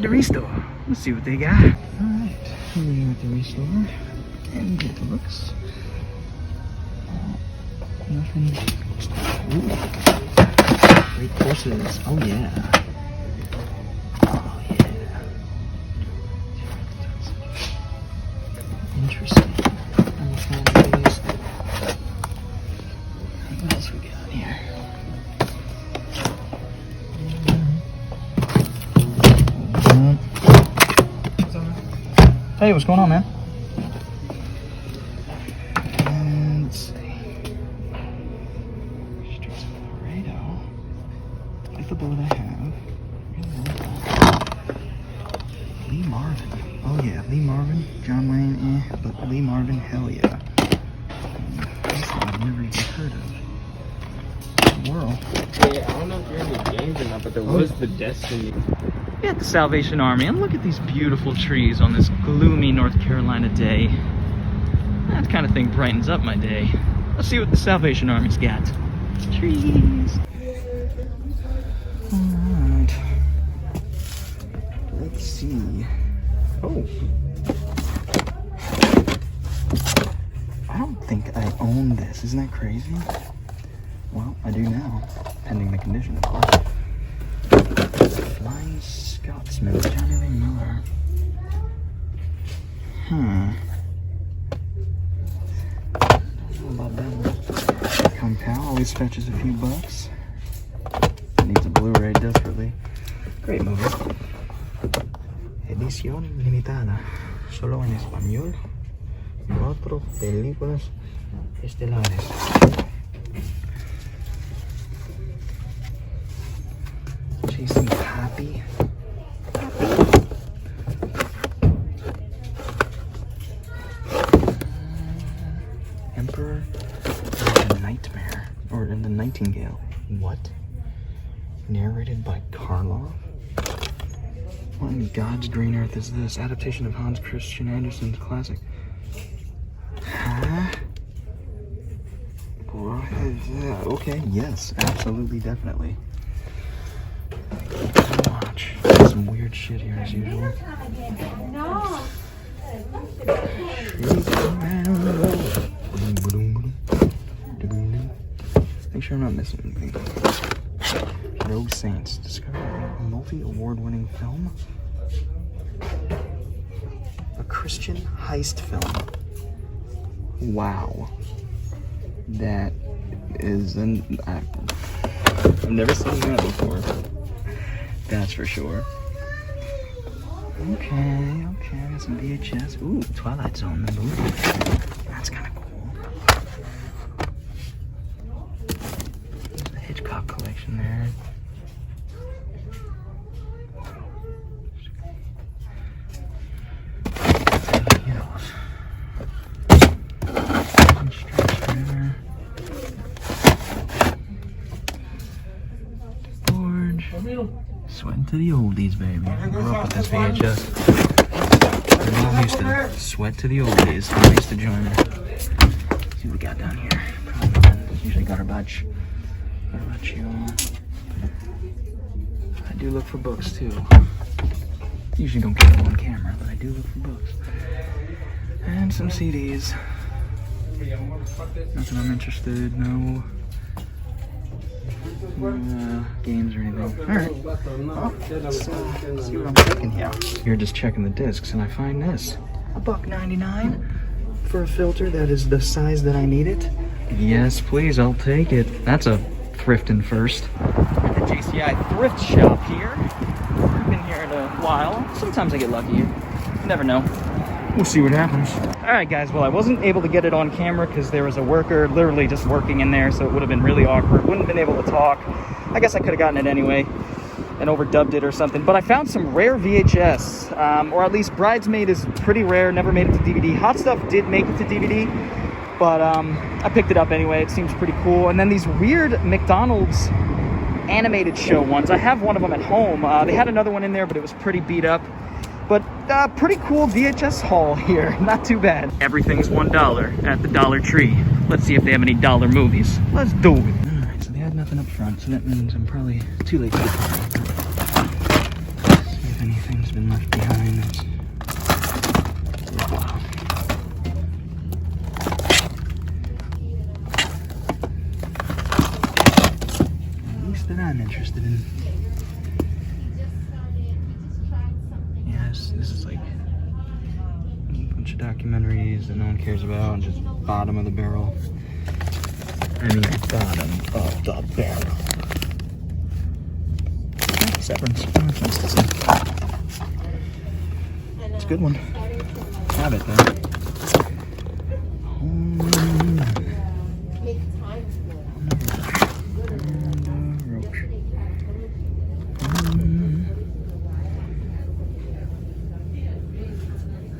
the restore. Let's see what they got. Alright, here we are at the restore. And get the looks. Nothing. Ooh. Great courses. Oh yeah. Oh yeah. Interesting. I'm a fan of these. What else we got here? Hey, what's going on, man? And let's see. Streets of Laredo. Like the bullet I have. Really like that. Lee Marvin. Oh yeah, Lee Marvin. John Wayne, but Lee Marvin, hell yeah. This one I've never even heard of. World. Yeah, I don't know if you're in the games or not, but there was the Destiny. We're at the Salvation Army, and look at these beautiful trees on this gloomy North Carolina day. That kind of thing brightens up my day. Let's see what the Salvation Army's got. Trees. Alright. Let's see. Oh. I don't think I own this. Isn't that crazy? Well, I do now. Pending the condition, of course. Flying Scotsman, Johnny Lee Miller. Don't know about that one. Kung Pao always fetches a few bucks. Needs a Blu-ray desperately. Great movie. Edición limitada. Solo en español. Cuatro películas estelares. Chasing Happy. Emperor of the Nightmare, or in the Nightingale. What? Narrated by Karloff? What in God's green earth is this? Adaptation of Hans Christian Andersen's classic. Huh? What is that? Okay, yes, absolutely, definitely. Watch. Some weird shit here as usual. Make sure I'm not missing anything. Rogue Saints. Discover a multi-award-winning film. A Christian heist film. Wow. That is an... I've never seen that before. That's for sure. Okay, I got some VHS. Ooh, Twilight Zone, the movie. That's kind of cool. There's a Hitchcock collection there. Sweating to the oldies, baby. I grew up with this VHS. My mom used to sweat to the oldies. I used to join her. Let's see what we got down here. Usually garbage. I do look for books too. Usually don't get them on camera, but I do look for books. And some CDs. Nothing I'm interested, no. Games or anything. Alright. Well, let's see what I'm checking here. You're just checking the discs, and I find this. $1.99 for a filter that is the size that I need it. Yes, please, I'll take it. That's a Thriftin first. At the JCI thrift shop here. I've been here in a while. Sometimes I get lucky. You never know. We'll see what happens. Alright guys, well I wasn't able to get it on camera because there was a worker literally just working in there, so it would have been really awkward. Wouldn't have been able to talk. I guess I could have gotten it anyway and overdubbed it or something. But I found some rare VHS, or at least Bridesmaid is pretty rare, never made it to DVD. Hot Stuff did make it to DVD, but I picked it up anyway. It seems pretty cool. And then these weird McDonald's animated show ones. I have one of them at home. They had another one in there, but it was pretty beat up. But pretty cool VHS haul here. Not too bad. Everything's $1 at the Dollar Tree. Let's see if they have any dollar movies. Let's do it. Alright, so they had nothing up front, so that means I'm probably too late to get them. Let's see if anything's been left behind. That's wow. At least that I'm interested in. Yes, this is like a bunch of documentaries that no one cares about, and just bottom of the barrel. I mean, bottom of the barrel. Severance. Oh, that's nice to see. It's a good one. Have it though.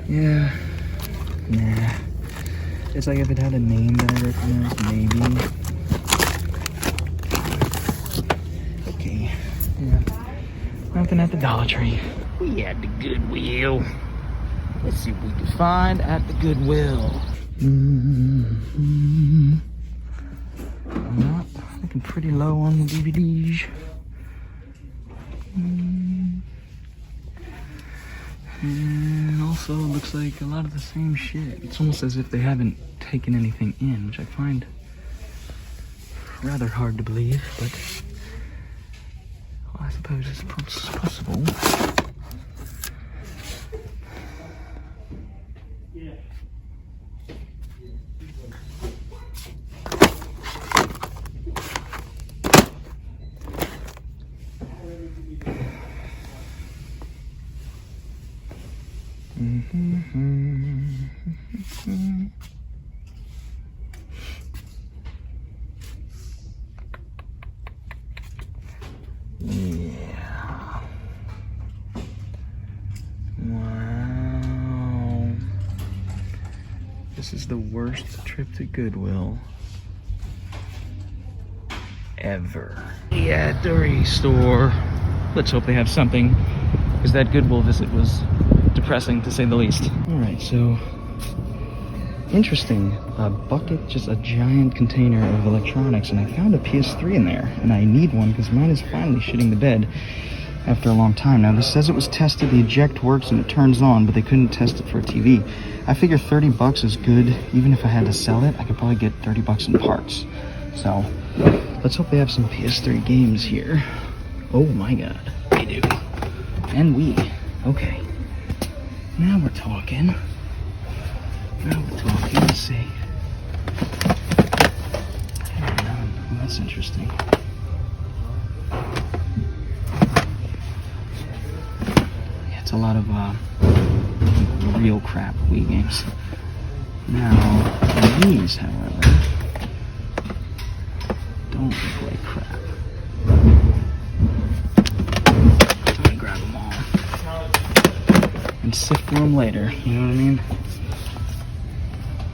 Yeah. Nah. It's like if it had a name that I recognize, maybe. Okay. Yeah. Nothing at the Dollar Tree. We at the Goodwill. Let's see what we can find at the Goodwill. Not looking pretty low on the DVDs. And also it looks like a lot of the same shit. It's almost as if they haven't taken anything in, which I find rather hard to believe, but well, I suppose it's possible. Yeah. Wow. This is the worst trip to Goodwill ever. Yeah, at the restore. Let's hope they have something, because that Goodwill visit was depressing to say the least. Alright, so interesting. A bucket, just a giant container of electronics, and I found a PS3 in there, and I need one because mine is finally shitting the bed after a long time. Now this says it was tested, the eject works and it turns on, but they couldn't test it for a TV. I figure 30 bucks is good. Even if I had to sell it, I could probably get 30 bucks in parts. So let's hope they have some PS3 games here. Oh my god, they do. And we. Okay. Now we're talking. Let's see. Oh, that's interesting. Yeah, it's a lot of real crap Wii games. Now, these, however, don't look like crap. I'm gonna grab them all and sift through them later, you know what I mean?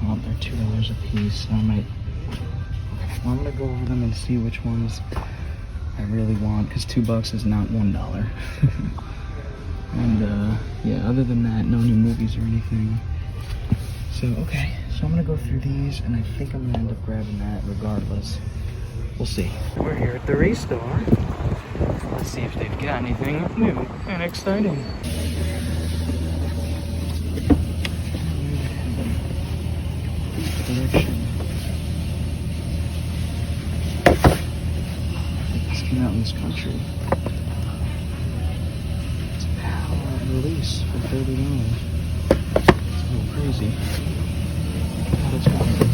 Oh, they're $2 a piece, so I might... Well, I'm gonna go over them and see which ones I really want, because $2 is not $1. And, yeah, other than that, no new movies or anything. So, okay, so I'm gonna go through these, and I think I'm gonna end up grabbing that regardless. We'll see. We're here at the restore. Let's see if they've got anything new and exciting. Collection. This came out in this country. It's a power release for $30. It's a little crazy. That's what I'm doing.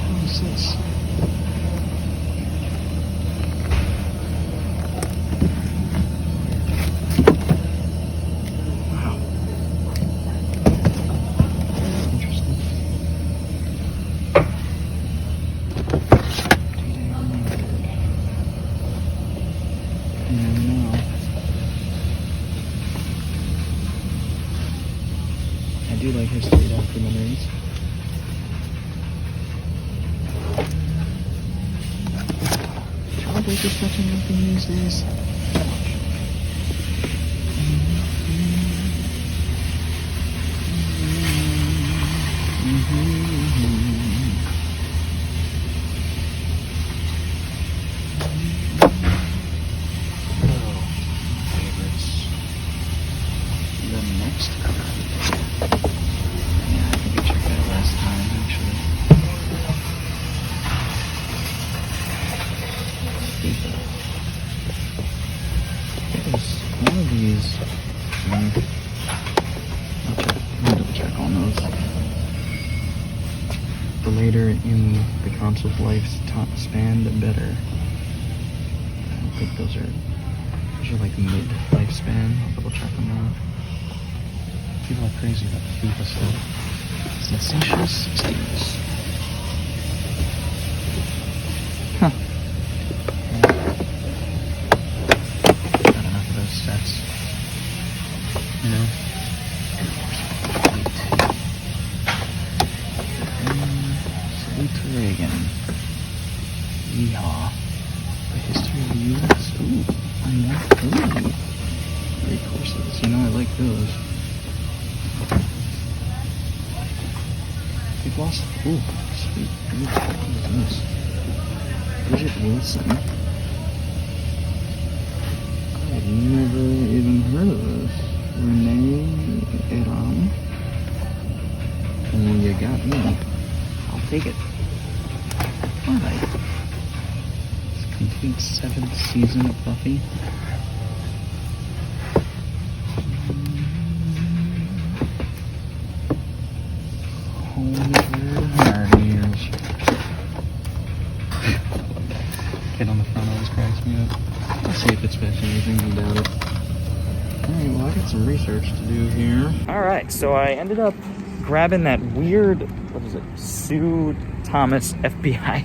What is this? I do like history documentaries. Trouble just watching anything these days. The later in the console's lifespan, the better. I don't think those are like mid-lifespan. I'll double check on that. People are crazy about the FIFA stuff. It's Essential 60s. Huh. Not enough of those sets. You know? Salute to Reagan. Yeehaw. The history of the U.S. Ooh, I'm not ooh. Great courses. You know, I like those. Big Boss. Ooh, sweet. What is this? Bridget Wilson. I've never even heard of this. Renee Eram. Well, you got me. I'll take it. Alright. Complete 7th season of Buffy. Kid on the front always cracks me up. Let's see if it's fetching anything. I doubt it. Alright, well, I got some research to do here. Alright, so I ended up grabbing that weird, what is it, Sue Thomas FBI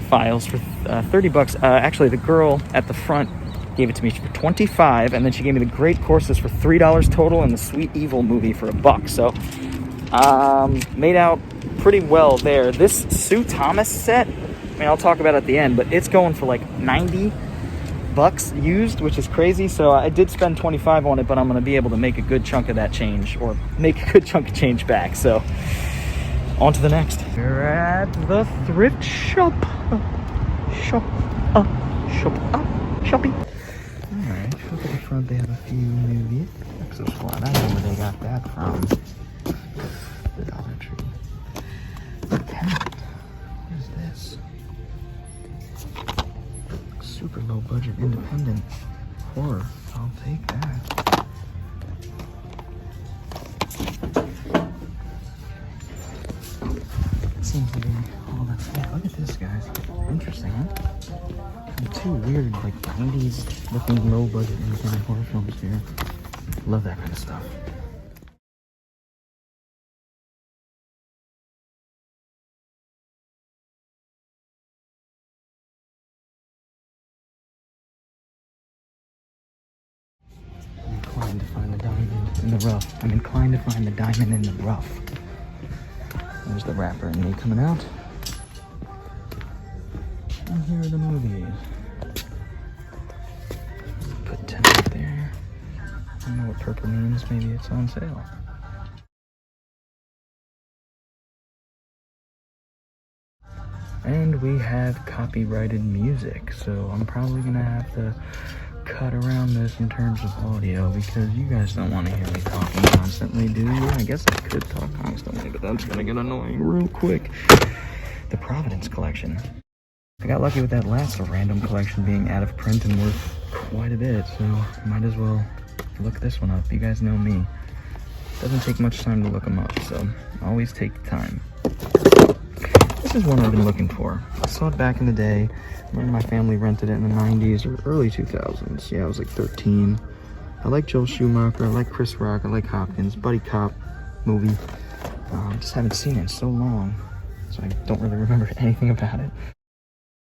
files for $30. Actually, the girl at the front gave it to me for $25, and then she gave me the great courses for $3 total, and the Sweet Evil movie for $1. So, made out pretty well there. This Sue Thomas set, I mean, I'll talk about it at the end, but it's going for like $90 used, which is crazy. So I did spend $25 on it, but I'm going to be able to make a good chunk of that change, or make a good chunk of change back. So, on to the next. We're at the thrift shop. Shopping. Alright, look at the front. They have a few new Exosquad. I know where they got that from. The Dollar Tree. Pendant. What is this? Super low budget independent horror. I'll take that. Seems to be all that's there. Look at this, guys. Interesting, huh? And two weird, like 90s looking low budget independent horror films here. Love that kind of stuff. I'm inclined to find the diamond in the rough. I'm inclined to find the diamond in the rough. There's the rapper and me coming out. And here are the movies. Put 10 up there. I don't know what purple means. Maybe it's on sale. And we have copyrighted music. So I'm probably going to have to cut around this in terms of audio, because you guys don't want to hear me talking constantly, do you? I guess I could talk constantly, but that's gonna get annoying real quick. The Providence collection. I got lucky with that last random collection being out of print and worth quite a bit, so might as well look this one up. You guys know me. Doesn't take much time to look them up, so always take time. This is one I've been looking for. I saw it back in the day. I remember my family rented it in the 90s or early 2000s. Yeah, I was like 13. I like Joel Schumacher. I like Chris Rock. I like Hopkins. Buddy cop movie. Just haven't seen it in so long, so I don't really remember anything about it.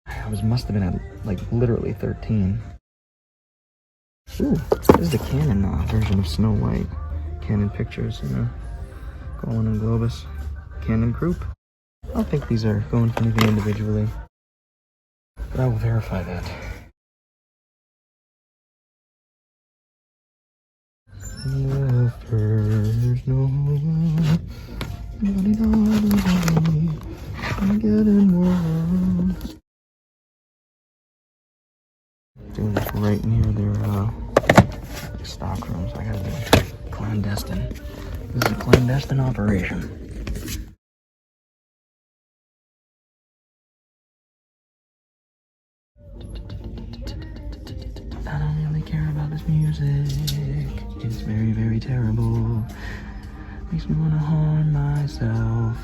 I must have been at like literally 13. Ooh, this is the Canon version of Snow White. Canon Pictures, you know. Golan and Globus. Canon Group. I don't think these are going for anything individually, but I will verify that. There's no one, nobody, I'm getting warm. Doing this right near their stock rooms. I gotta be clandestine. This is a clandestine operation. I don't really care about this music. It's very, very terrible. Makes me want to harm myself.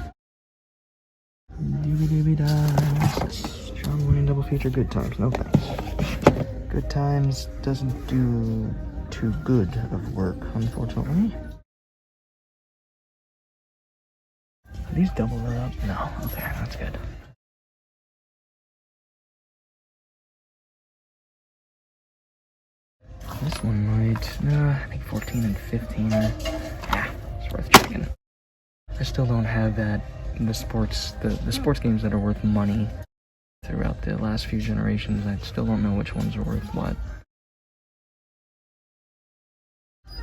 Doobie-dooby-da. John Wayne double feature, Good Times. No thanks. Good Times doesn't do too good of work, unfortunately. Are these double up? No. Okay, that's good. This one might, I think 14 and 15 are, yeah, it's worth checking. I still don't have that, the sports games that are worth money throughout the last few generations. I still don't know which ones are worth what.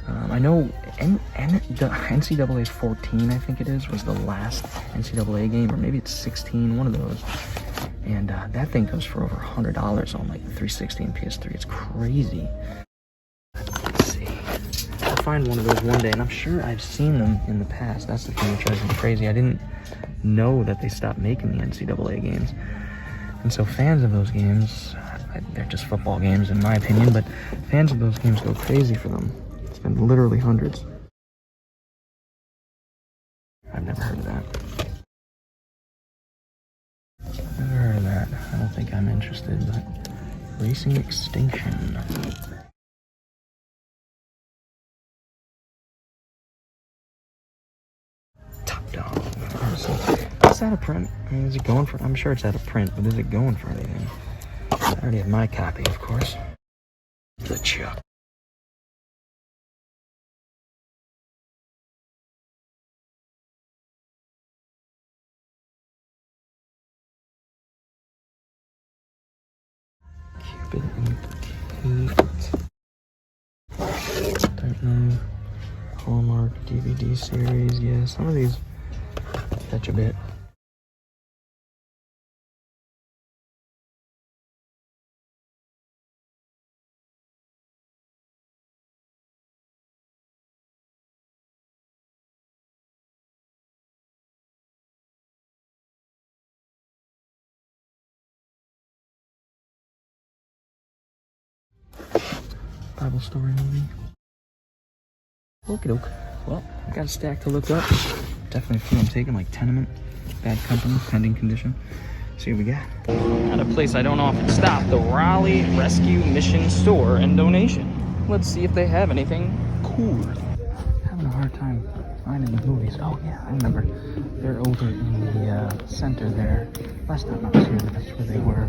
I know the NCAA 14, I think it is, was the last NCAA game, or maybe it's 16, one of those. And that thing goes for over $100 on like the 360 and PS3. It's crazy. Let's see. I'll find one of those one day, and I'm sure I've seen them in the past. That's the thing that drives me crazy. I didn't know that they stopped making the NCAA games. And so fans of those games, they're just football games in my opinion, but fans of those games go crazy for them. Spend literally hundreds. I've never heard of that. Never heard of that. I don't think I'm interested, but Racing Extinction. Top Dog. Is that a print? I mean, is it going for? I'm sure it's out of print, but is it going for anything? I already have my copy, of course. The Chuck. Cupid and Kate. Don't know. Hallmark DVD series. Yeah, some of these fetch a bit. Bible story movie. Okie doke. Well, I've got a stack to look up. Definitely a few I'm taking, like Tenement, Bad Company, Pending Condition. See what we got. At a place I don't often stop, the Raleigh Rescue Mission Store and Donation. Let's see if they have anything cool. Having a hard time finding the movies. Oh yeah, I remember. They're over in the center there. Last time I was here, that's where they were.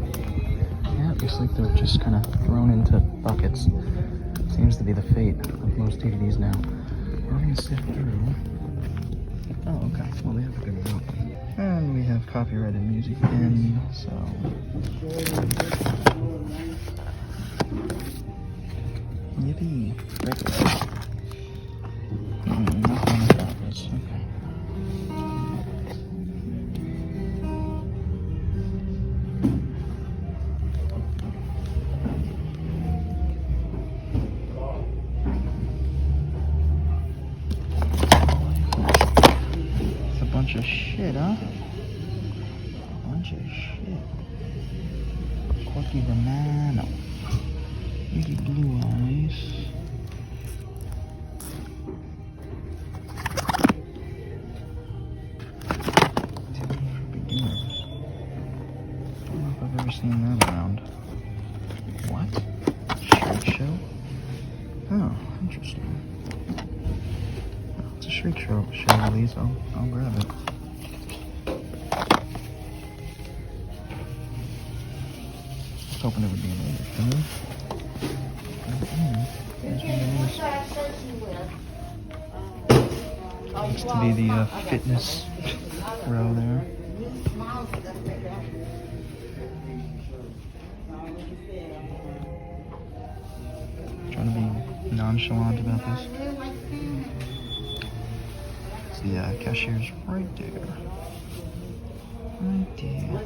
Yeah, it looks like they're just kind of thrown into buckets. Seems to be the fate of most DVDs now. We're gonna sift through. Oh, okay. Well, they have a good amount. And we have copyrighted music again, so. Yippee. Records. Nothing on the profits. Okay. Bunch of shit, huh? Bunch of shit. Corky Romano. Easy Blue Eyes. TV for Beginners. I don't know if I've ever seen that around. What? Shriek Show? Oh, interesting. It's a Shriek Show release. I'll grab it. I was hoping it would be an older film. Looks to be the fitness row there. Trying to be nonchalant about this. The cashier's right there. Right there.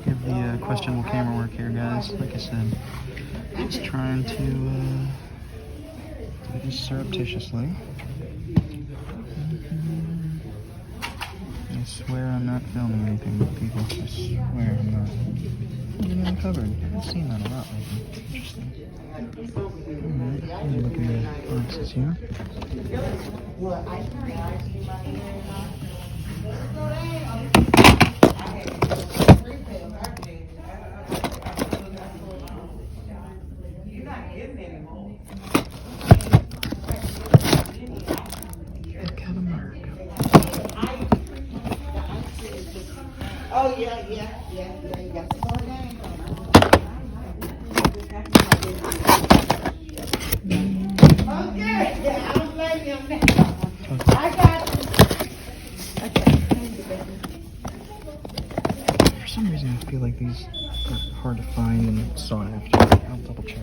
Give the questionable camera work here, guys. Like I said, just trying to do this surreptitiously. I swear I'm not filming anything, people. I swear I'm not. uncovered. I haven't seen that a lot lately. Interesting. Alright, let me look at the boxes here. Oh, yeah. You got some more game. Okay, yeah, I don't blame you on that. I got you. Okay. For some reason, I feel like these are hard to find and sought after. I'll double check.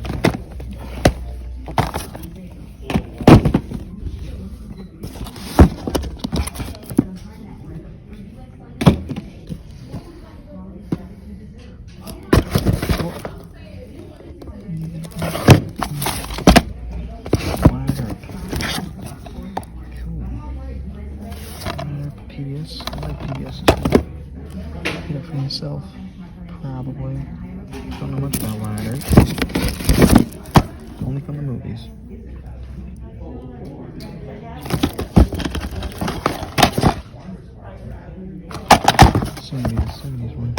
PBS. I like PBS. Get it for myself. Probably. Don't know much about ladders. Only from the movies. Some of these ones.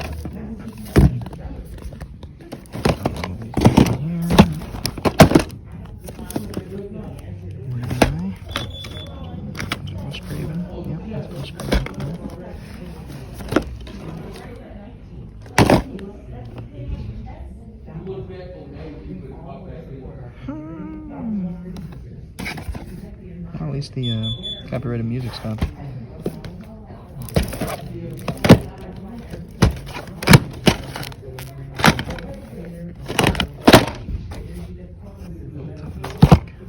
Well, at least the copyrighted music stopped.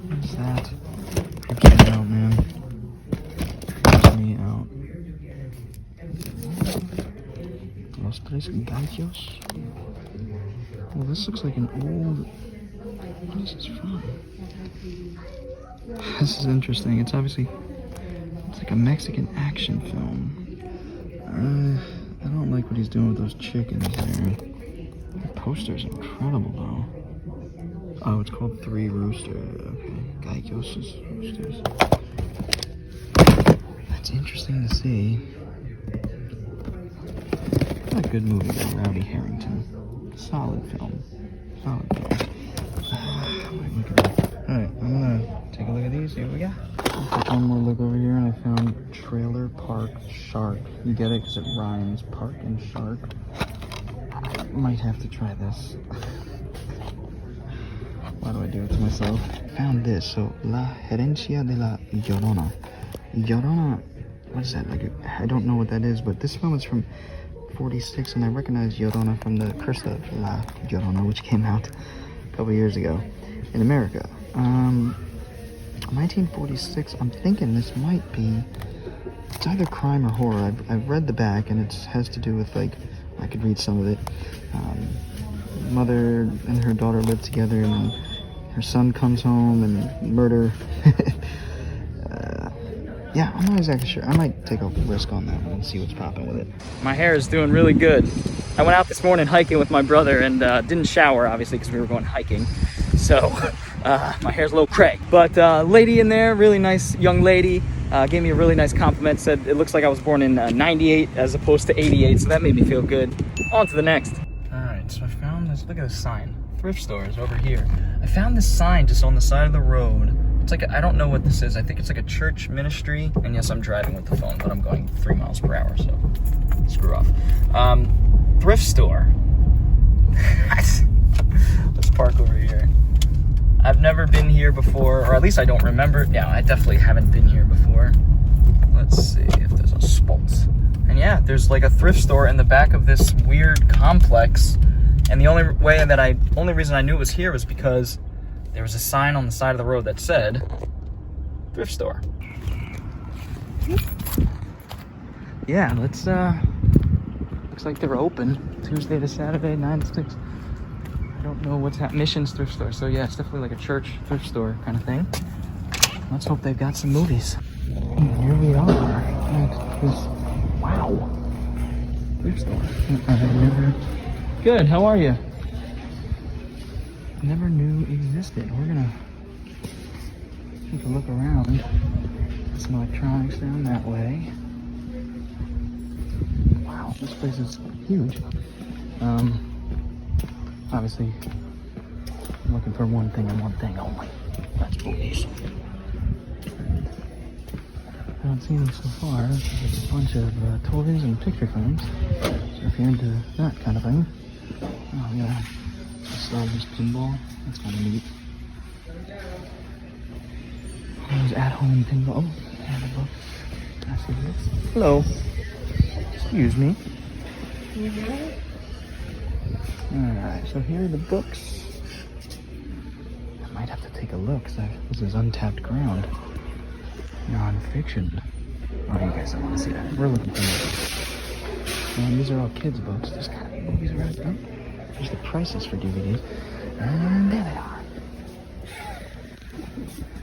What's that? Creeps me out, man. Creeps me out. Los tres gallos. Well, this looks like an old... What is this from? This is interesting. It's obviously... It's like a Mexican action film. I don't like what he's doing with those chickens there. The poster's incredible, though. Oh, it's called Three Roosters. Okay. Gallos Roosters. That's interesting to see. A good movie by Rowdy Harrington. Solid film. Alright, I'm gonna take a look at these, see what we got. I'll take one more look over here, and I found Trailer Park Shark. You get it? Because it rhymes. Park and Shark. Might have to try this. Why do I do it to myself? Found this. So, La Herencia de la Llorona. Llorona, what is that? Like, I don't know what that is, but this film is from 46, and I recognize Llorona from the Curse of La Llorona, which came out a couple years ago in America. 1946, I'm thinking this might be, it's either crime or horror. I've read the back, and it has to do with, like, I could read some of it. Mother and her daughter live together, and then her son comes home and murder. Yeah, I'm not exactly sure. I might take a risk on that one and see what's popping with it. My hair is doing really good. I went out this morning hiking with my brother and didn't shower, obviously, because we were going hiking. So my hair's a little cray. But lady in there, really nice young lady, gave me a really nice compliment. Said it looks like I was born in 98 as opposed to 88, so that made me feel good. On to the next. All right, so I found this. Look at this sign. Thrift stores over here. I found this sign just on the side of the road. It's like, I don't know what this is. I think it's like a church ministry. And yes, I'm driving with the phone, but I'm going 3 miles per hour, so screw off. Thrift store. Let's park over here. I've never been here before, or at least I don't remember. Yeah, I definitely haven't been here before. Let's see if there's a spot. And yeah, there's like a thrift store in the back of this weird complex. And the only reason I knew it was here was because there was a sign on the side of the road that said thrift store. Yeah, let's looks like they're open Tuesday to Saturday, 9 to 6. I don't know what's happening. Missions thrift store. So yeah, it's definitely like a church thrift store kind of thing. Let's hope they've got some movies. And here we are at this, wow, thrift store. I've never Good, how are you? Never knew existed. We're gonna take a look around. Some electronics down that way. Wow, this place is huge. Obviously, I'm looking for one thing and one thing only. That's movies. I don't see them so far. There's a bunch of toys and picture frames. So if you're into that kind of thing. Oh yeah, a Star Wars pinball. That's kind of neat. There's at-home pinball. Oh, and a book. I see this. Hello. Excuse me. Alright, so here are the books. I might have to take a look, because this is untapped ground. Non-fiction. Oh, you guys don't want to see that. We're looking for movies. And these are all kids' books. There's kind of movies around here. There's the prices for DVDs. And there they are.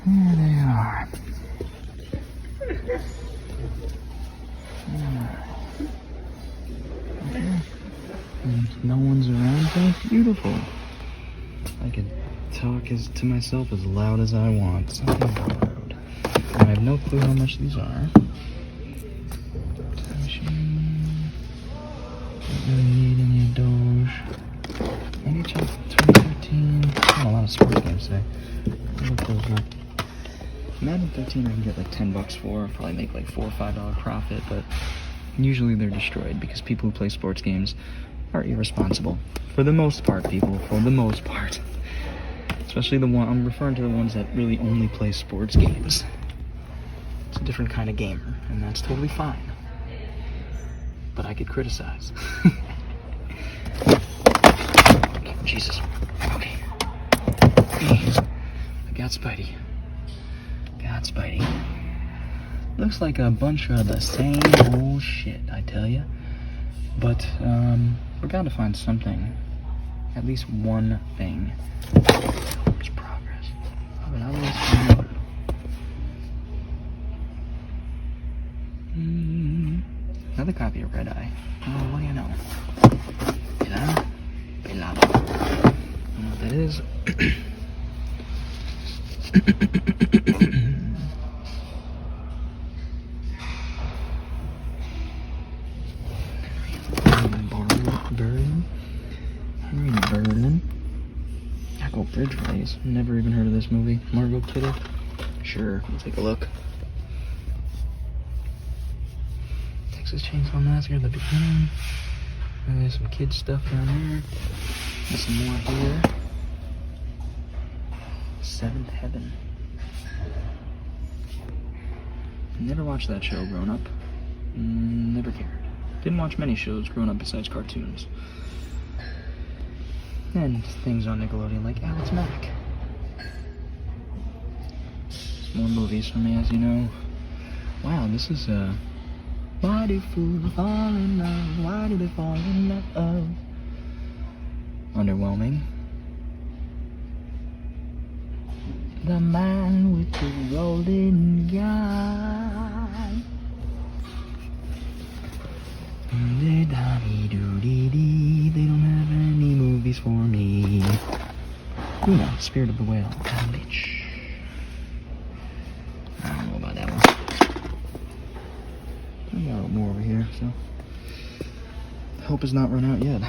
There they are. And no one's around, so it's beautiful. I can talk to myself as loud as I want. Something loud. I have no clue how much these are. Don't really need any of those. NHL 2013. Oh, a lot of sports games today. Look those up. Madden 13 I can get like $10 for. Probably make like $4 or $5 profit, but usually they're destroyed because people who play sports games are irresponsible. For the most part, people. For the most part. Especially the one, I'm referring to the ones that really only play sports games. It's a different kind of gamer, and that's totally fine. But I get criticized. Okay, Jesus. Okay. I got Spidey. Got Spidey. Looks like a bunch of the same old shit, I tell ya. But, we're gotta find something. At least one thing. It's progress. But I will see. Another copy of Red Eye. Oh, what do you know? Pelado? Pelado. I don't know what that is. Berlin. Echo Bridge Race. Never even heard of this movie. Margot Kidder. Sure, we'll take a look. Texas Chainsaw Massacre at the beginning. And there's some kids stuff down there. There's some more here. Seventh Heaven. Never watched that show growing up. Never cared. Didn't watch many shows growing up besides cartoons. And things on Nickelodeon like Alex Mack. More movies for me, as you know. Wow, this is why do fools fall in love? Why do they fall in love? Underwhelming. The man with the golden eye. They don't have any movies for me. You know, Spirit of the Whale. Bitch. I don't know about that one. I got more over here, so hope it's not run out yet.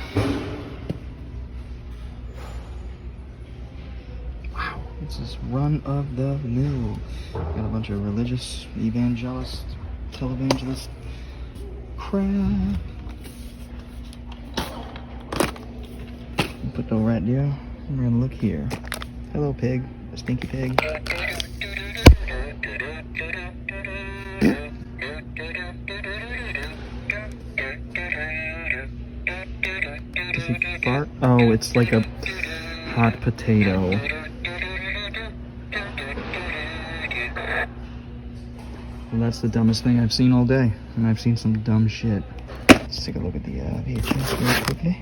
Wow, this is run of the mill. Got a bunch of religious, evangelist, televangelist crap. Put the rat there. We're gonna look here. Hello, pig. A stinky pig. Does he fart? Oh, it's like a hot potato. Well, that's the dumbest thing I've seen all day. And I've seen some dumb shit. Let's take a look at the VHS really quickly.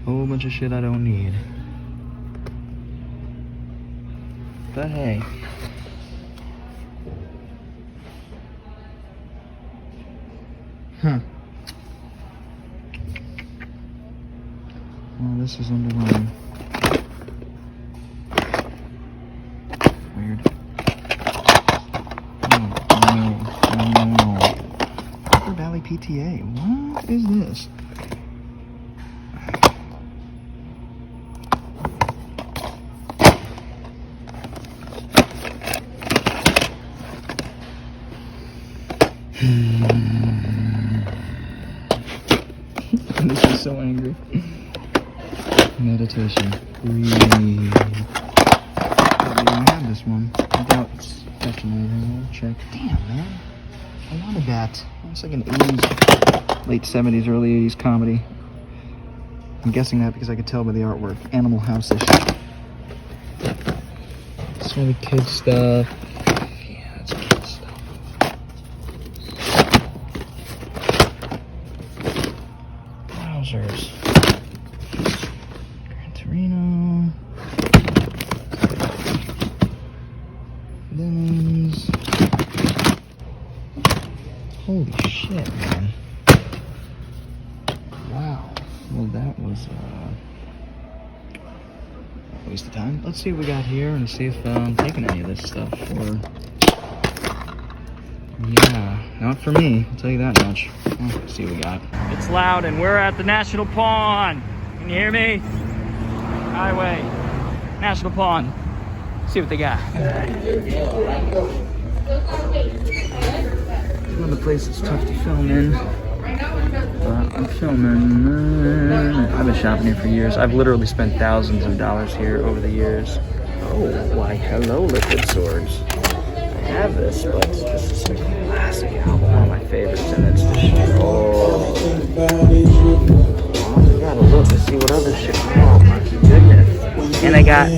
Whole bunch of shit I don't need. but hey. Huh. Well, this is underwhelming. Weird. No. Upper Valley PTA. What is this? This is so angry. Meditation. Breathe. Probably don't have this one. I doubt it's catching anything. We'll check. Damn, man. I wanted that. It's like an 80s, late 70s, early 80s comedy. I'm guessing that because I could tell by the artwork. Animal House-ish. Some of the kids stuff. Yeah, it's kids stuff. Browsers. Gran Torino. Lemons. Holy shit, man. Wow. Well, that was a waste of time. Let's see what we got here and see if I'm taking any of this stuff. Or, yeah, not for me. I'll tell you that much. Let's see what we got. It's loud, and we're at the National Pawn. Can you hear me? Highway, National Pawn. See what they got. Another place that's tough to film in. But I'm filming. I've been shopping here for years. I've literally spent thousands of dollars here over the years. Oh, why hello, Liquid Swords. I have this, but this is a classic album, one of my favorites, and it's destroyed. Oh, I gotta look to see what other shit. Oh my goodness. And I got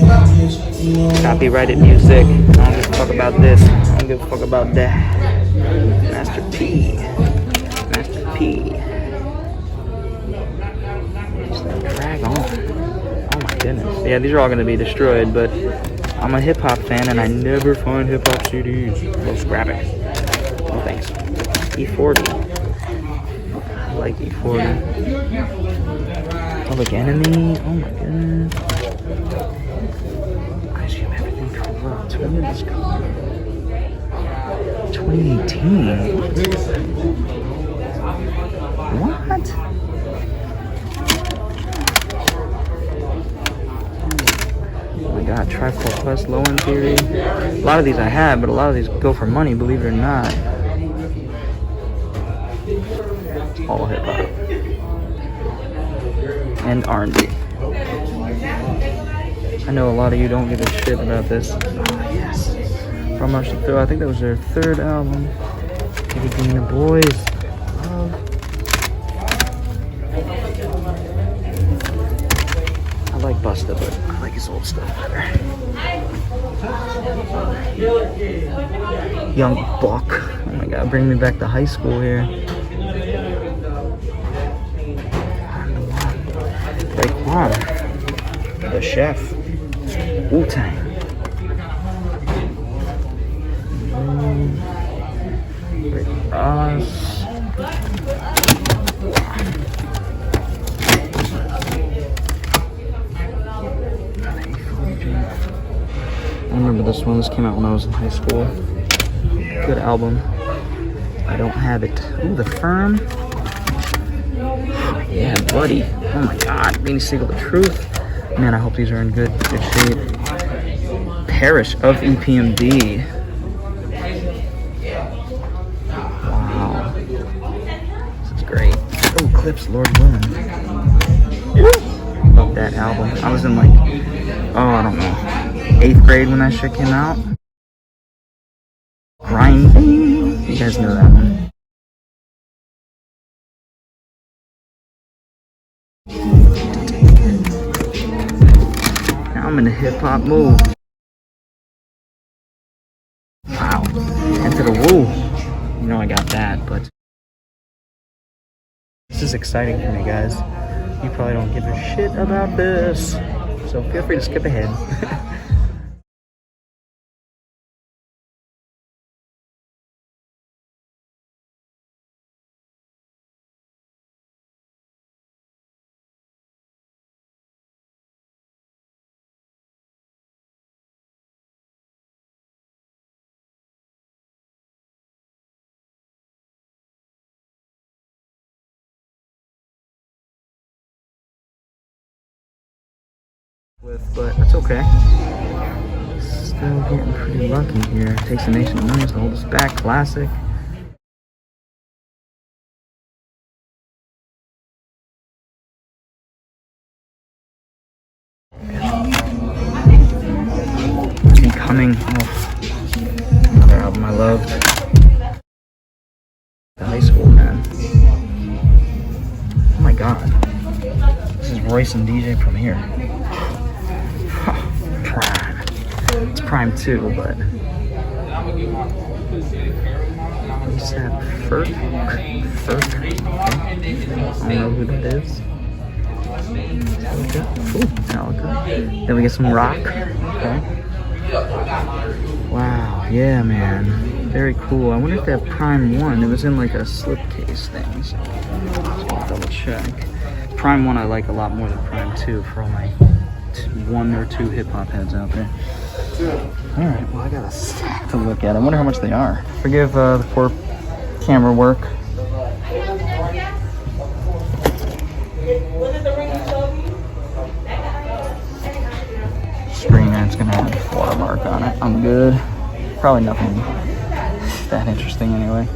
copyrighted music. I don't give a fuck about this. I don't give a fuck about that. Master P. Master P. Drag on. Oh my goodness. Yeah, these are all gonna be destroyed, but I'm a hip hop fan and I never find hip hop CDs. We'll scrap it. No thanks. E40. I like E40. Public Enemy. Oh my goodness. I assume everything corrupt. When did this come out? 2018. What? Oh my god, Tribe Called Quest, Low End Theory. A lot of these I have, but a lot of these go for money, believe it or not. All hip hop. And R&B. I know a lot of you don't give a shit about this. Oh, yes. From Rush to Thrill. I think that was their third album. Kitty Green, the Boys. Love. I like Busta, but I like his old stuff better. Young Buck. Oh my god, bring me back to high school here. Raekwon, the chef. Wu-Tang. Rick Ross. I remember this one. This came out when I was in high school. Good album. I don't have it. Ooh, The Firm. Yeah, buddy. Oh my god. Beanie Siegel, The Truth. Man, I hope these are in good shape. Parish of EPMD. Wow. This is great. Oh, Clips, Lord willing. Love that album. I was in like, I don't know, 8th grade when that shit came out. Grinding. You guys know that one. Now I'm in the hip hop mood. Wow. Into the woo. You know I got that, but this is exciting for me, guys. You probably don't give a shit about this, so feel free to skip ahead. But that's okay. Still getting pretty lucky here. Takes a nation of millions to hold us back. Classic. Becoming. Oh, another album I loved. The high school, man. Oh my god. This is Royce and DJ Premier. Prime. It's Prime 2, but. What's that? Ferg? Okay. I don't know who that is. Metallica. Ooh, Metallica. Then we get some rock. Okay. Wow. Yeah, man. Very cool. I wonder if that Prime 1, it was in like a slipcase thing. So I'll double check. Prime 1 I like a lot more than Prime 2 for all my 1 or 2 hip hop heads out there. Alright, well I got a stack to look at. I wonder how much they are. Forgive the poor camera work. Screen that's gonna have a watermark on it. I'm good. Probably nothing that interesting anyway.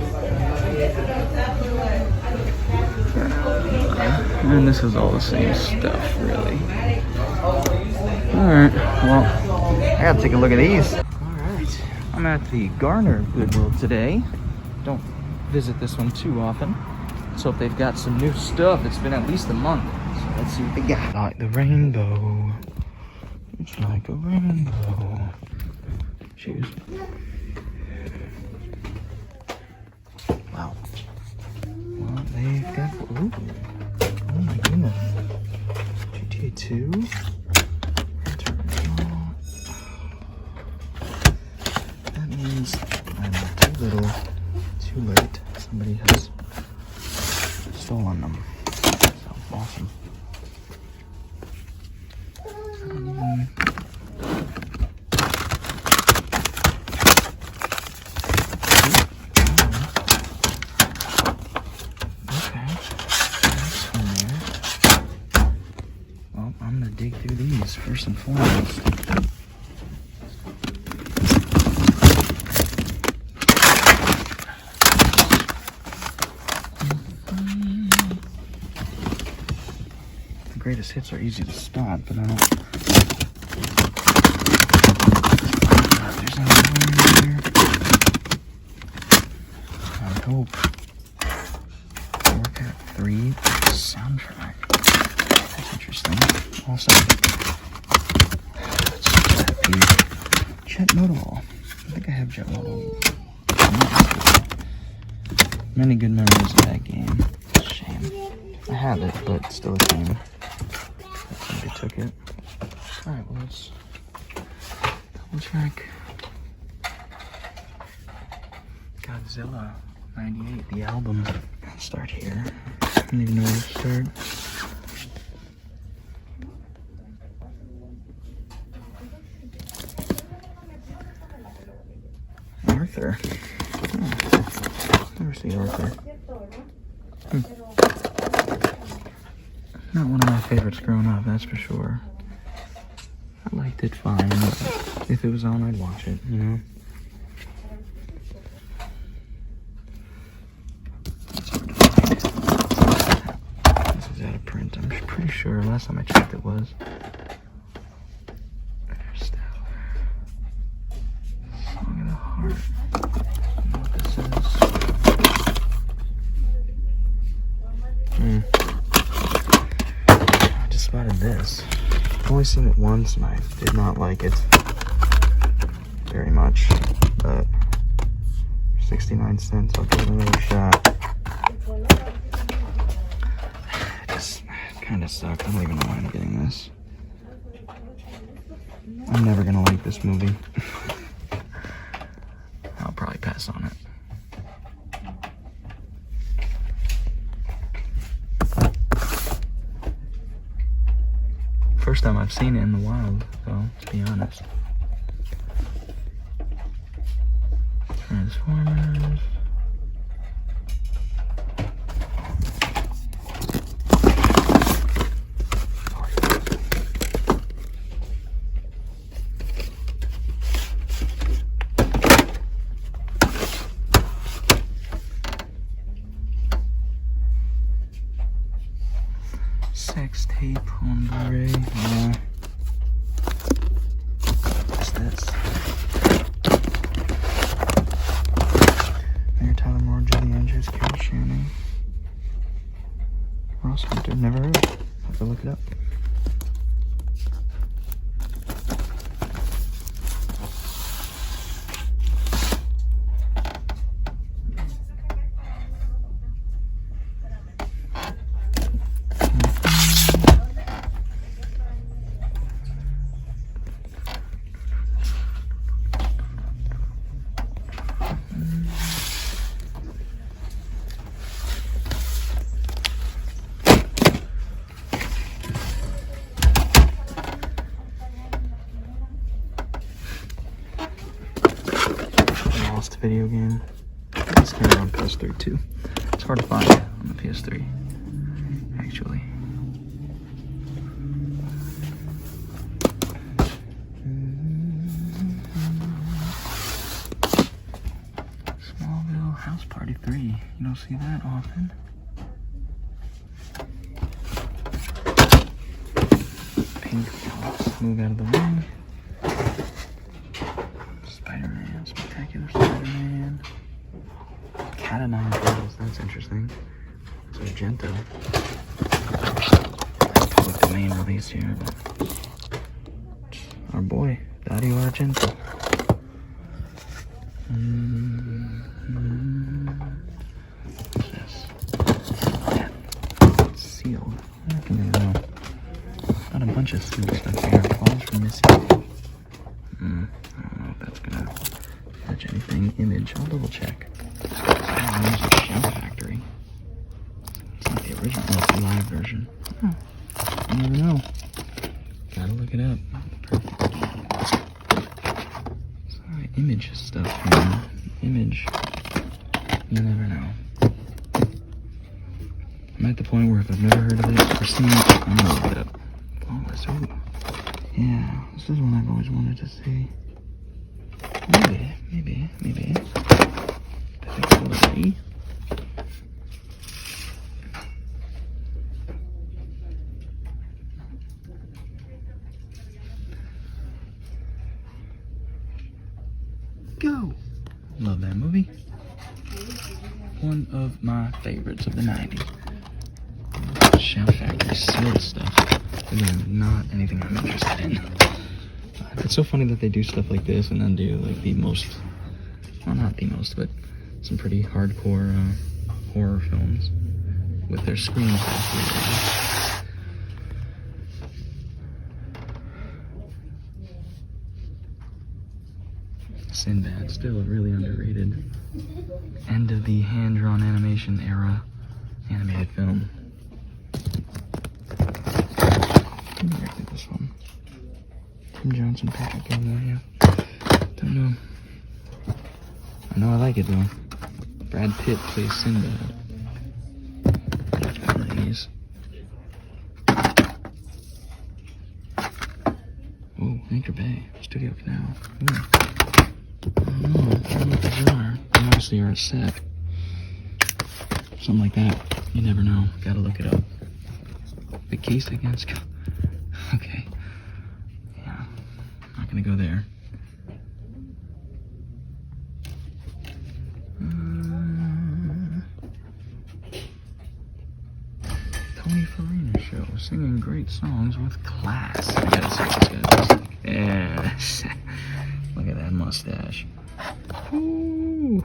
And this is all the same stuff, really. Alright, well, I gotta take a look at these. Alright, I'm at the Garner Goodwill today. Don't visit this one too often. Let's hope they've got some new stuff. It's been at least a month, so let's see what they got. Like the rainbow. It's like a rainbow. Shoes. Wow. Well, they've got. Ooh. Oh my goodness. GTA 2. That means I'm too little, too late. Somebody has stolen them. So awesome. Dig through these first and foremost. The greatest hits are easy to spot, but I don't. There's another one here. I hope. Workout 3 soundtrack. That's interesting. Also, Jet Modal. I think I have Jet Modal. Many good memories of that game. Shame. I have it, but still a shame that somebody took it. Alright, well, let's double check. Godzilla 98, the album. I'll start here. I don't even know where to start. Arthur. Oh, never see Arthur. Not one of my favorites growing up, that's for sure. I liked it fine, but if it was on, I'd watch it, you know? This is out of print, I'm pretty sure. Last time I checked it was. I just spotted this. I've only seen it once and I did not like it very much, but 69 cents, I'll give it another shot. It just kind of sucks. I don't even know why I'm getting this. I'm never gonna like this movie. I'll probably pass on it. First time I've seen it in the wild, though, to be honest. Transformers. tape on Blu-ray. Yeah. What's this? Mary Tyler Moore, Julie Andrews, Carol Channing. Ross Hunter, never heard of it. Have to look it up. Video game. This came out on PS3 too. It's hard to find on the PS3, actually. Smallville House Party 3. You don't see that often. Pink House. Move out of the way. Spider-Man, Spectacular Spider-Man. Cat of Nine Tails, that's interesting. It's Argento. Public domain release here. Our boy, Dario Argento. What's this? Yeah. It's sealed. I don't know. Got a bunch of sealed stuff here. Calls from Missy. I don't know if that's gonna catch anything. Image, I'll double check. There's a Shout Factory. It's not the original, no, it's the live version. Oh, you never know. Gotta look it up. Perfect. Sorry, image stuff here. Image. You never know. I'm at the point where if I've never heard of it or seen it, I'm gonna look it up. Flawless, ooh. Yeah, this is one I've always wanted to see. Maybe. Difficulty. Go! Love that movie. One of my favorites of the 90s. Shout Factory sealed stuff. Again, not anything I'm interested in. It's so funny that they do stuff like this and then do like the most, well not the most, but some pretty hardcore horror films with their screens. Sinbad, still really underrated. End of the hand-drawn animation era animated film. Who directed this one? Tim Johnson, Patrick Gilmore, yeah. Don't know. I know I like it though. Brad Pitt plays Sinbad. Nice. Oh, Anchor Bay, Studio Canal. Ooh. I don't know what these are. They obviously are a set. Something like that. You never know. Gotta look it up. The case against... Okay. Yeah. Not gonna go there. Tony Farina Show. Singing great songs with class. I gotta see what this guy looks like. Yes. Look at that mustache. Ooh.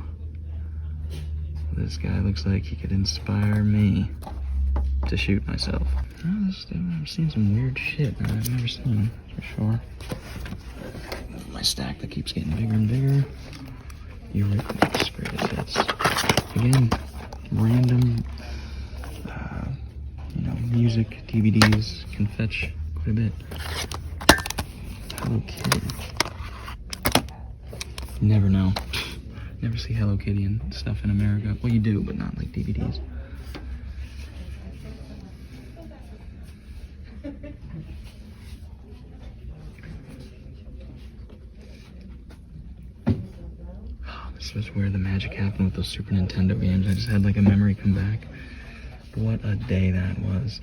This guy looks like he could inspire me to shoot myself. I've seen some weird shit I've never seen, for sure. My stack that keeps getting bigger and bigger. Eurythmics, greatest hits. Again, random, music, DVDs can fetch quite a bit. Hello Kitty. You never know. Never see Hello Kitty and stuff in America. Well, you do, but not like DVDs. This was where the magic happened with those Super Nintendo games. I just had like a memory come back. What a day that was.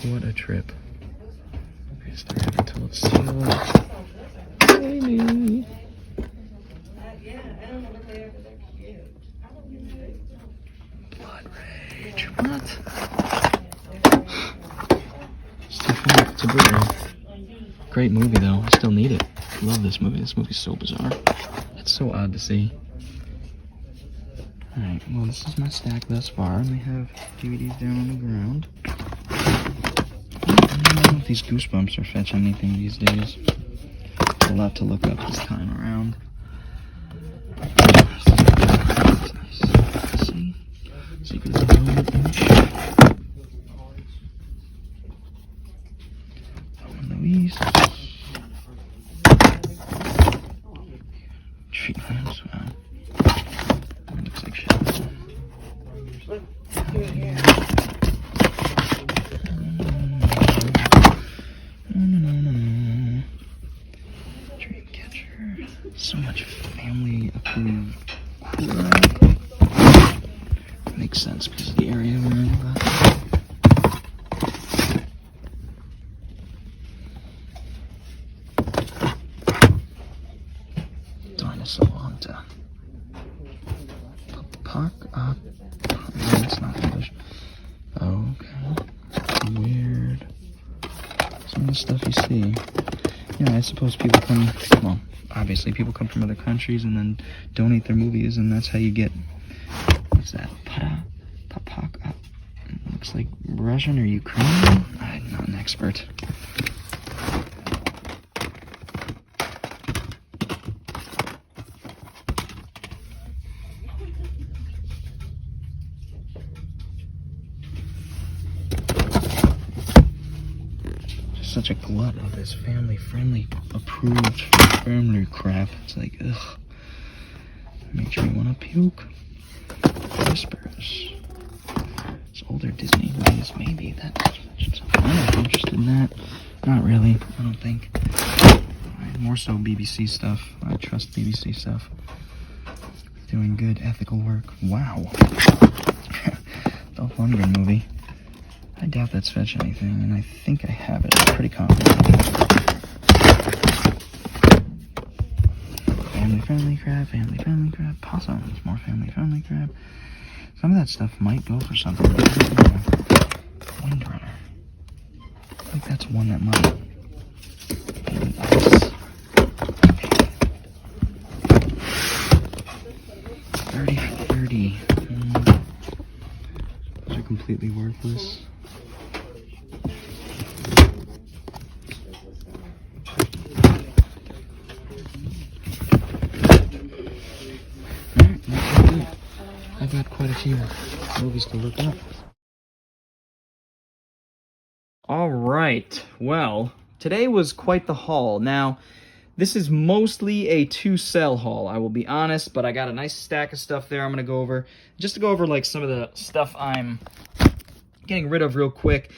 What a trip. There's the rabbit till it's sealed. Baby. Blood Rage. What? It's a Blu-ray. Great movie though. I still need it. Love this movie. This movie's so bizarre. It's so odd to see. Alright, well this is my stack thus far, and we have DVDs down on the ground. I don't know if these Goosebumps are fetching anything these days. A lot to look up this time around. Nice. See? Secrets of the Moment Image. Louise. Tree lamps, wow. That looks like shit. Dreamcatcher. So much family approved crap. Makes sense because of the area we're in. Dinosaur Hunter. Park up. That's not English. Okay. Weird. Some of the stuff you see. Yeah, I suppose people come, well, obviously people come from other countries and then donate their movies, and that's how you get, what's that? Papak. Looks like Russian or Ukrainian? I'm not an expert. Such a glut of this family-friendly, approved family crap. It's like, ugh. Makes me want to puke. Whispers. It's older Disney movies, maybe. I'm not interested in that. Not really, I don't think. Right, more so BBC stuff. I trust BBC stuff. Doing good ethical work. Wow. The Lundgren movie. I doubt that's fetch anything, and I think I have it. I'm pretty confident. Family-friendly crap, possums, more family-friendly crap. Some of that stuff might go for something. Windrunner. I think that's one that might. Nice. 30 for 30. Those are completely worthless. I've got quite a few movies to look up. Alright, well, today was quite the haul. Now, this is mostly a to-sell haul, I will be honest, but I got a nice stack of stuff there I'm going to go over. Just to go over, like, some of the stuff I'm getting rid of real quick.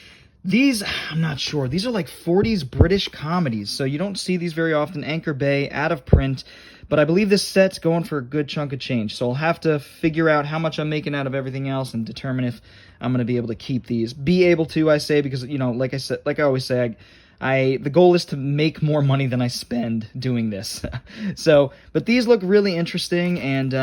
These, I'm not sure, these are like 40s British comedies, so you don't see these very often. Anchor Bay, out of print. But I believe this set's going for a good chunk of change, so I'll have to figure out how much I'm making out of everything else and determine if I'm going to be able to keep these. Be able to, I say, because, you know, like I always say, the goal is to make more money than I spend doing this. So, but these look really interesting, and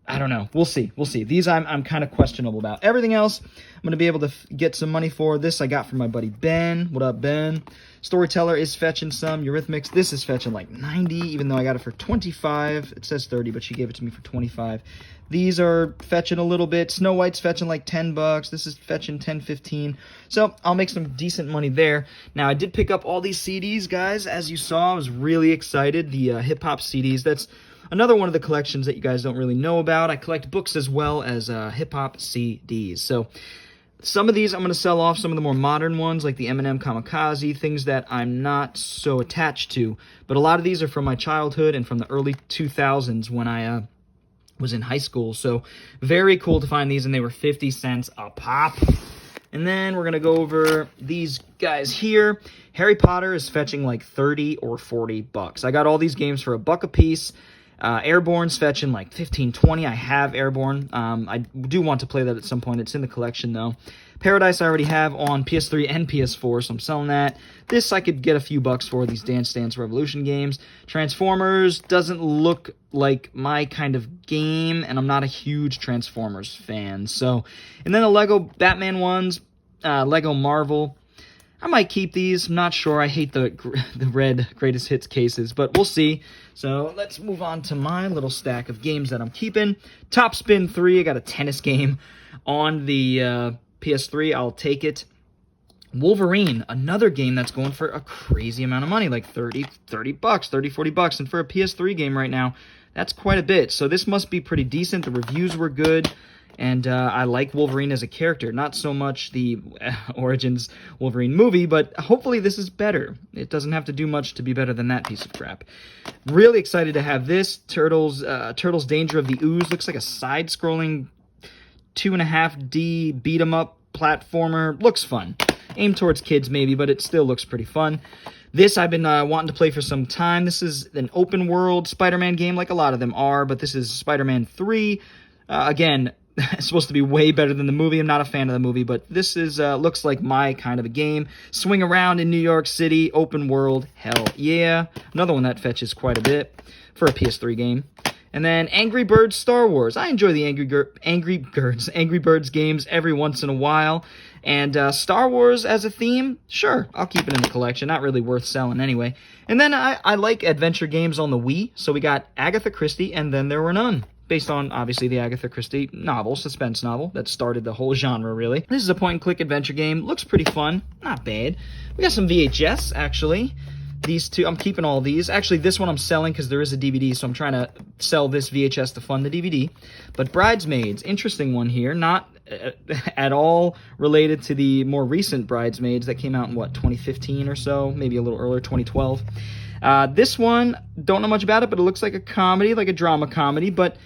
I don't know. We'll see. These I'm kind of questionable about. Everything else, I'm going to be able to get some money for. This I got from my buddy Ben. What up, Ben? Storyteller is fetching some. Eurythmics, this is fetching like 90, even though I got it for 25. It says 30, but she gave it to me for 25. These are fetching a little bit. Snow White's fetching like 10 bucks. This is fetching 10, 15. So I'll make some decent money there. Now, I did pick up all these CDs, guys. As you saw, I was really excited. The hip-hop CDs. That's another one of the collections that you guys don't really know about. I collect books as well as hip-hop CDs. So some of these I'm going to sell off, some of the more modern ones, like the Eminem Kamikaze, things that I'm not so attached to. But a lot of these are from my childhood and from the early 2000s when I was in high school. So very cool to find these, and they were 50 cents a pop. And then we're going to go over these guys here. Harry Potter is fetching like 30 or 40 bucks. I got all these games for $1 a piece. Airborne's fetching like 15, 20. I have Airborne. I do want to play that at some point. It's in the collection, though. Paradise I already have on PS3 and PS4, so I'm selling that. This I could get a few bucks for, these Dance Dance Revolution games. Transformers doesn't look like my kind of game, and I'm not a huge Transformers fan. So, and then the Lego Batman ones, Lego Marvel. I might keep these. I'm not sure. I hate the red greatest hits cases, but we'll see. So let's move on to my little stack of games that I'm keeping. Top Spin 3. I got a tennis game on the PS3. I'll take it. Wolverine, another game that's going for a crazy amount of money, like 30 bucks, 30, 40 bucks. And for a PS3 game right now, that's quite a bit. So this must be pretty decent. The reviews were good. And I like Wolverine as a character. Not so much the Origins Wolverine movie, but hopefully this is better. It doesn't have to do much to be better than that piece of crap. Really excited to have this. Turtles Danger of the Ooze. Looks like a side-scrolling 2.5D beat-em-up platformer. Looks fun. Aimed towards kids maybe, but it still looks pretty fun. This I've been wanting to play for some time. This is an open-world Spider-Man game, like a lot of them are, but this is Spider-Man 3. Again, it's supposed to be way better than the movie. I'm not a fan of the movie, but this is looks like my kind of a game. Swing around in New York City, open world, hell yeah. Another one that fetches quite a bit for a PS3 game. And then Angry Birds Star Wars. I enjoy the Angry Birds games every once in a while. And Star Wars as a theme, sure, I'll keep it in the collection. Not really worth selling anyway. And then I like adventure games on the Wii. So we got Agatha Christie and Then There Were None. Based on, obviously, the Agatha Christie novel, suspense novel, that started the whole genre, really. This is a point-and-click adventure game. Looks pretty fun. Not bad. We got some VHS, actually. These two, I'm keeping all these. Actually, this one I'm selling because there is a DVD, so I'm trying to sell this VHS to fund the DVD. But Bridesmaids, interesting one here. Not at all related to the more recent Bridesmaids that came out in, 2015 or so? Maybe a little earlier, 2012. This one, don't know much about it, but it looks like a comedy, like a drama comedy, but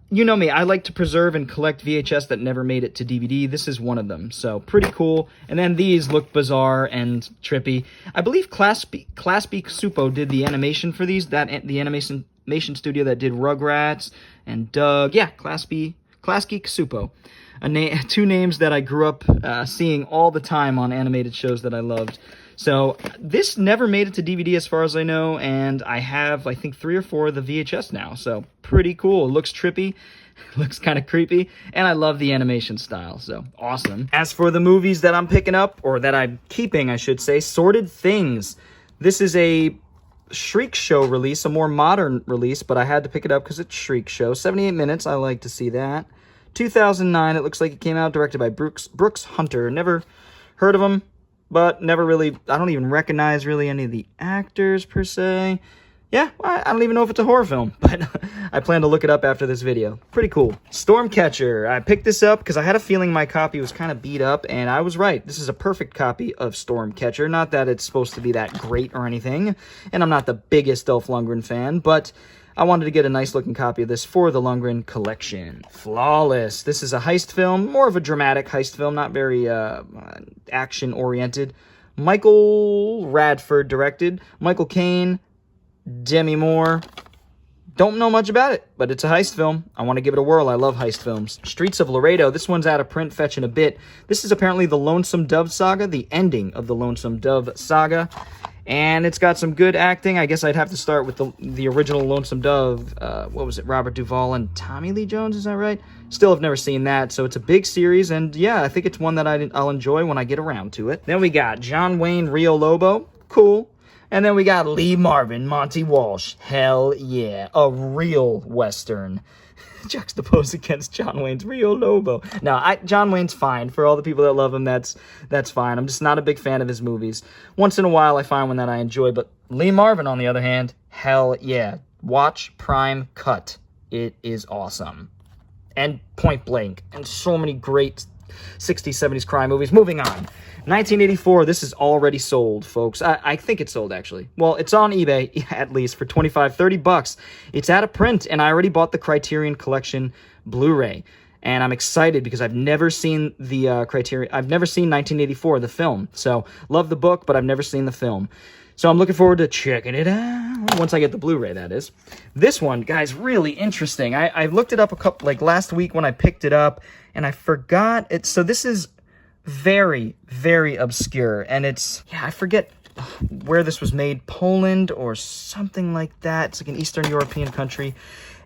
you know me, I like to preserve and collect VHS that never made it to DVD. This is one of them, so pretty cool. And then these look bizarre and trippy. I believe Claspy Supo did the animation for these, the animation studio that did Rugrats and Doug. Yeah, Claspy Supo. Two names that I grew up seeing all the time on animated shows that I loved. So this never made it to DVD as far as I know, and I have, I think, 3 or 4 of the VHS now. So pretty cool. It looks trippy, looks kind of creepy, and I love the animation style. So awesome. As for the movies that I'm picking up, or that I'm keeping, I should say, Sorted Things. This is a Shriek Show release, a more modern release, but I had to pick it up because it's Shriek Show. 78 minutes, I like to see that. 2009, it looks like it came out, directed by Brooks Hunter. Never heard of him. But never really, I don't even recognize really any of the actors per se. Yeah, I don't even know if it's a horror film, but I plan to look it up after this video. Pretty cool. Stormcatcher. I picked this up because I had a feeling my copy was kind of beat up, and I was right. This is a perfect copy of Stormcatcher. Not that it's supposed to be that great or anything, and I'm not the biggest Dolph Lundgren fan, but I wanted to get a nice-looking copy of this for the Lundgren collection. Flawless. This is a heist film, more of a dramatic heist film, not very action-oriented. Michael Radford directed. Michael Caine, Demi Moore. Don't know much about it, but it's a heist film. I want to give it a whirl. I love heist films. Streets of Laredo. This one's out of print, fetching a bit. This is apparently the Lonesome Dove Saga, the ending of the Lonesome Dove Saga. And it's got some good acting. I guess I'd have to start with the original Lonesome Dove. What was it? Robert Duvall and Tommy Lee Jones, is that right? Still have never seen that, so it's a big series. And yeah, I think it's one that I'll enjoy when I get around to it. Then we got John Wayne, Rio Lobo. Cool. And then we got Lee Marvin, Monty Walsh. Hell yeah. A real Western. Juxtaposed against John Wayne's Rio Lobo. No, John Wayne's fine. For all the people that love him, that's fine. I'm just not a big fan of his movies. Once in a while, I find one that I enjoy. But Lee Marvin, on the other hand, hell yeah. Watch Prime Cut. It is awesome. And Point Blank. And so many great 60s, 70s crime movies. Moving on. 1984, this is already sold, folks. I think it's sold, actually. Well, it's on eBay, at least, for $25-30. It's out of print, and I already bought the Criterion Collection Blu-ray. And I'm excited because I've never seen the I've never seen 1984, the film. So, love the book, but I've never seen the film. So I'm looking forward to checking it out, once I get the Blu-ray, that is. This one, guys, really interesting. I looked it up last week when I picked it up, and I forgot it. So this is very, very obscure. And it's, yeah, I forget where this was made, Poland or something like that. It's like an Eastern European country.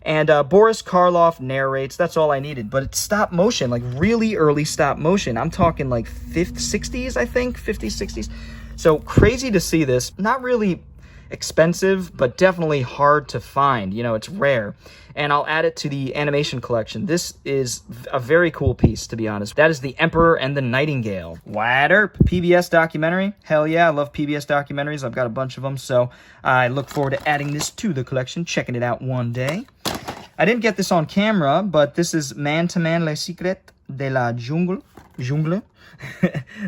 And Boris Karloff narrates. That's all I needed. But it's stop motion, like really early stop motion. I'm talking like 60s, I think, 50s, 60s. So crazy to see this. Not really expensive, but definitely hard to find. You know, it's rare. And I'll add it to the animation collection. This is a very cool piece, to be honest. That is The Emperor and the Nightingale. Water, PBS documentary. Hell yeah, I love PBS documentaries. I've got a bunch of them, so I look forward to adding this to the collection, checking it out one day. I didn't get this on camera, but this is Man to Man, Les Secrets de la Jungle.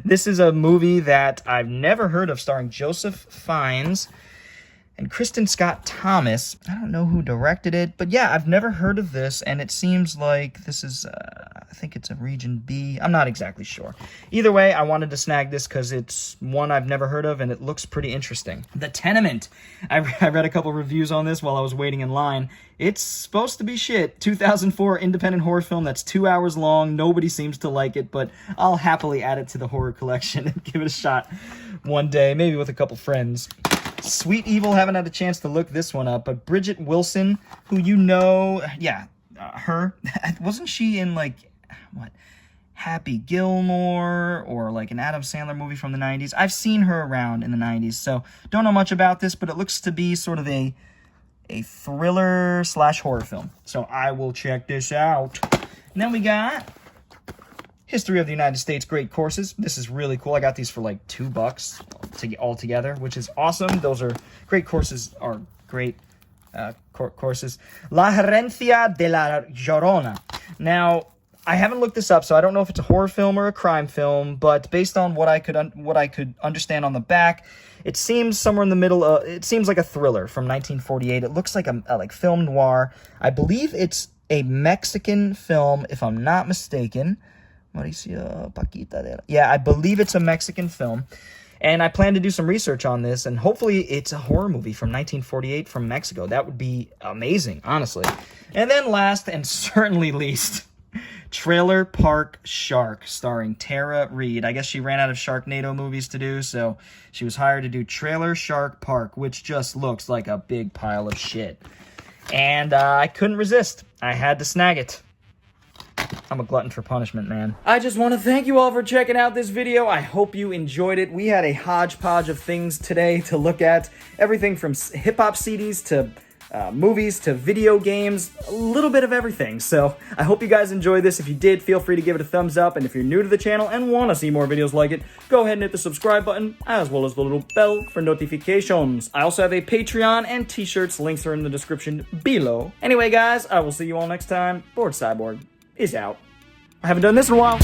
This is a movie that I've never heard of, starring Joseph Fiennes and Kristen Scott Thomas. I don't know who directed it, but yeah, I've never heard of this, and it seems like this is, I think it's a Region B. I'm not exactly sure. Either way, I wanted to snag this because it's one I've never heard of, and it looks pretty interesting. The Tenement. I read a couple reviews on this while I was waiting in line. It's supposed to be shit. 2004 independent horror film that's 2 hours long. Nobody seems to like it, but I'll happily add it to the horror collection and give it a shot one day, maybe with a couple friends. Sweet Evil, haven't had a chance to look this one up, but Bridget Wilson, who you know, yeah, her, wasn't she in, like, what, Happy Gilmore, or like an Adam Sandler movie from the 90s? I've seen her around in the 90s, so don't know much about this, but it looks to be sort of a thriller / horror film, so I will check this out. And then we got History of the United States Great Courses. This is really cool. I got these for like $2 all together, which is awesome. Those are great courses, are great courses. La Herencia de la Llorona. Now, I haven't looked this up, so I don't know if it's a horror film or a crime film, but based on what I could understand on the back, it seems somewhere in the middle. It seems like a thriller from 1948. It looks like a like film noir. I believe it's a Mexican film, if I'm not mistaken. Yeah, I believe it's a Mexican film. And I plan to do some research on this, and hopefully it's a horror movie from 1948 from Mexico. That would be amazing, honestly. And then last and certainly least, Trailer Park Shark, starring Tara Reid. I guess she ran out of Sharknado movies to do, so she was hired to do Trailer Shark Park, which just looks like a big pile of shit. And I couldn't resist. I had to snag it. I'm a glutton for punishment, man. I just want to thank you all for checking out this video. I hope you enjoyed it. We had a hodgepodge of things today to look at. Everything from hip-hop CDs to movies to video games, a little bit of everything. So I hope you guys enjoyed this. If you did, feel free to give it a thumbs up. And if you're new to the channel and want to see more videos like it, go ahead and hit the subscribe button, as well as the little bell for notifications. I also have a Patreon and t-shirts. Links are in the description below. Anyway, guys, I will see you all next time. BoredCyborg is out. I haven't done this in a while.